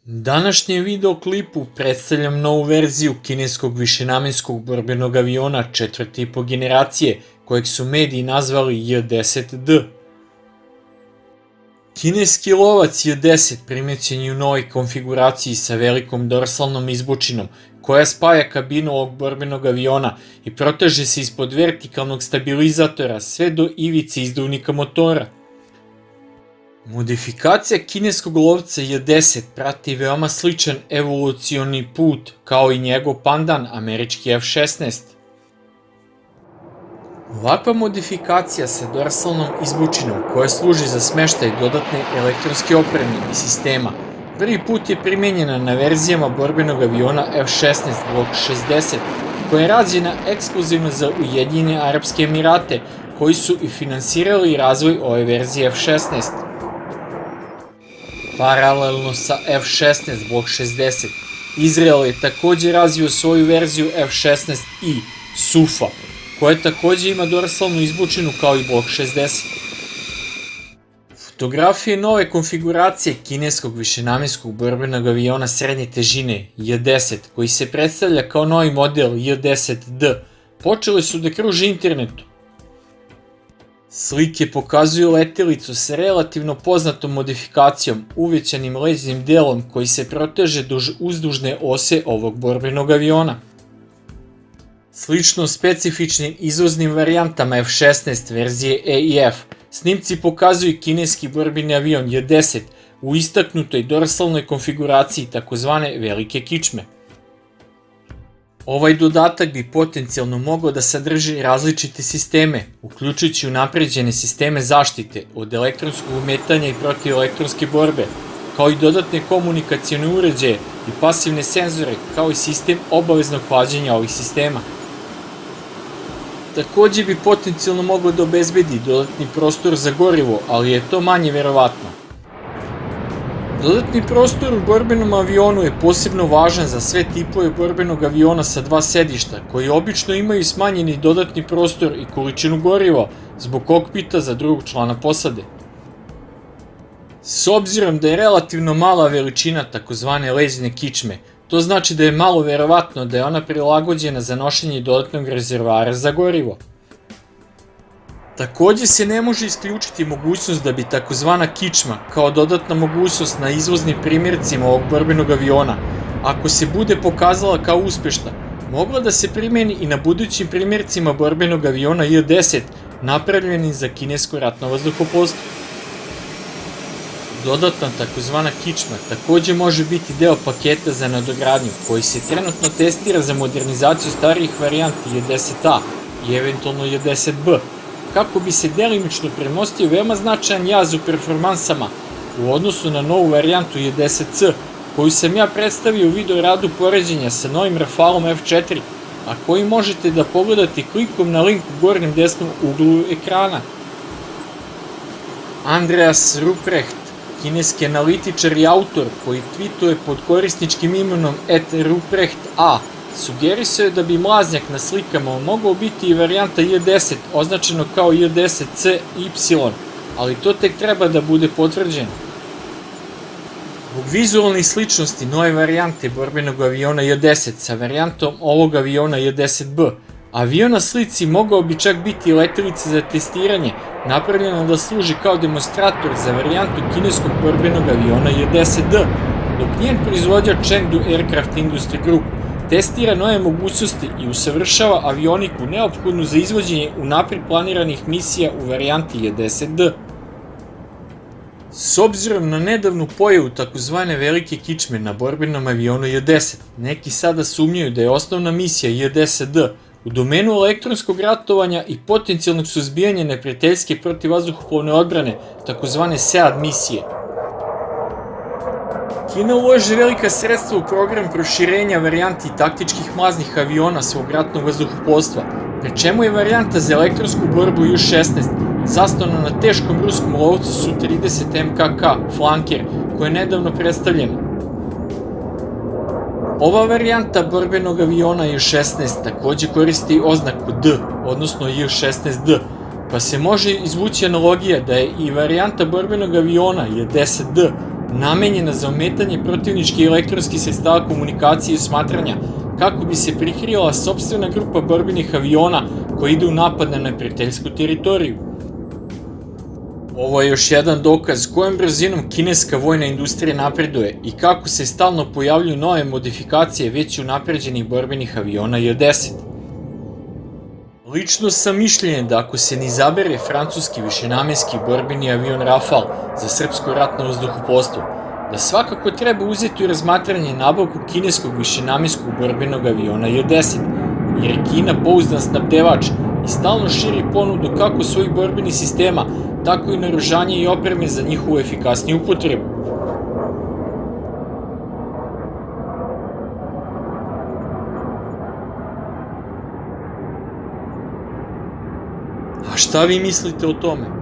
Današnjem videoklipu predstavljam novu verziju kineskog višenamenskog borbenog aviona četvrte i po generacije, kojeg su mediji nazvali J-10D. Kineski lovac J-10 primećen je u novoj konfiguraciji sa velikom dorsalnom izbučinom, koja spaja kabinu ovog borbenog aviona i proteže se ispod vertikalnog stabilizatora sve do ivice izduvnika motora. Modifikacija kineskog lovca J-10 prati veoma sličan evolucioni put kao i njegov pandan, američki F-16. Ovakva modifikacija sa dorsalnom izbučinom koja služi za smeštaj dodatne elektronske opreme i sistema prvi put je primenjena na verzijama borbenog aviona F-16 Block 60 koja je rađena ekskluzivno za Ujedinjene Arapske Emirate koji su i finansirali razvoj ove verzije F-16. Paralelno sa F-16 Block 60, Izrael je takođe razvio svoju verziju F-16I SUFA, koja takođe ima dorsalnu izbučinu kao i Block 60. Fotografije nove konfiguracije kineskog višenamenskog borbenog aviona srednje težine J-10, koji se predstavlja kao novi model J-10D, počele su da kruže internetu. Slike pokazuju letelicu sa relativno poznatom modifikacijom, uvećanim leđnim delom koji se proteže duž uzdužne ose ovog borbenog aviona. Slično specifičnim izvoznim varijantama F-16 verzije E i F, snimci pokazuju kineski borbeni avion J-10 u istaknutoj dorsalnoj konfiguraciji tzv. Velike kičme. Ovaj dodatak bi potencijalno mogao da sadrži različite sisteme, uključujući unapređene sisteme zaštite od elektronskog ometanja i protivelektronske borbe, kao i dodatne komunikacione uređaje i pasivne senzore, kao i sistem obaveznog hlađenja ovih sistema. Takođe bi potencijalno mogao da obezbedi dodatni prostor za gorivo, ali je to manje verovatno. Dodatni prostor u borbenom avionu je posebno važan za sve tipove borbenog aviona sa dva sedišta, koji obično imaju smanjeni dodatni prostor i količinu goriva zbog kokpita za drugog člana posade. S obzirom da je relativno mala veličina takozvane leđne kičme, to znači da je malo verovatno da je ona prilagođena za nošenje dodatnog rezervoara za gorivo. Takođe se ne može isključiti mogućnost da bi takozvana kičma, kao dodatna mogućnost na izvoznim primjercima ovog borbenog aviona, ako se bude pokazala kao uspešna, mogla da se primeni i na budućim primjercima borbenog aviona J-10 napravljenim za kinesko ratno vazduhoplovstvo. Dodatna takozvana kičma takođe može biti deo paketa za nadogradnju koji se trenutno testira za modernizaciju starijih varijanti J-10A i eventualno J-10B, kako bi se delimično premostio veoma značajan jaz u performansama u odnosu na novu varijantu J-10C, koju sam ja predstavio u video radu poređenja sa novim Rafalom F4, a koji možete da pogledate klikom na link u gornjem desnom uglu ekrana. Andreas Ruprecht, kineski analitičar i autor koji tweetuje pod korisničkim imenom @ruprecht_a, sugerisao je da bi mlaznjak na slikama mogao biti i varijanta J-10 označeno kao J-10CY, ali to tek treba da bude potvrđeno. Zbog vizualnih sličnosti nove varijante borbenog aviona J-10 sa varijantom ovog aviona J-10B, avion na slici mogao bi čak biti letelica za testiranje, napravljena da služi kao demonstrator za varijantu kineskog borbenog aviona J-10D, dok njen proizvođač Chengdu Aircraft Industry Group testira nove mogućnosti i usavršava avioniku neophodnu za izvođenje unapred planiranih misija u varijanti J-10D. S obzirom na nedavnu pojavu takozvane velike kičme na borbenom avionu J-10, neki sada sumnjaju da je osnovna misija J-10D u domenu elektronskog ratovanja i potencijalnog suzbijanja neprijateljske protivvazduhoplovne odbrane, takozvane SEAD misije. Kina ulaže velika sredstva u program proširenja varijanti taktičkih mlaznih aviona svog ratnog vazduhoplovstva, pri čemu je varijanta za elektronsku borbu Ju-16 zasnovana na teškom ruskom lovcu Su-30 MKK Flanker, koja je nedavno predstavljena. Ova varijanta borbenog aviona Ju-16 takođe koristi oznaku D, odnosno Ju-16D, Pa se može izvući analogija da je i varijanta borbenog aviona J-10D namenjena za ometanje protivničkih elektronskih sredstava komunikacije i osmatranja, kako bi se prikrila sopstvena grupa borbenih aviona koji ide u napad na neprijateljsku teritoriju. Ovo je još jedan dokaz kojom brzinom kineska vojna industrija napreduje i kako se stalno pojavljuju nove modifikacije već unapređenih borbenih aviona J-10. Lično sam mišljenja da ako se ne izabere francuski višenamenski borbeni avion Rafale za srpsko ratno vazduhoplovstvo, da svakako treba uzeti u razmatranje nabavku kineskog višenamenskog borbenog aviona J-10, jer je Kina pouzdan snabdevač i stalno širi ponudu kako svojih borbenih sistema, tako i naoružanja i opreme za njihovu efikasniju upotrebu. A šta vi mislite o tome?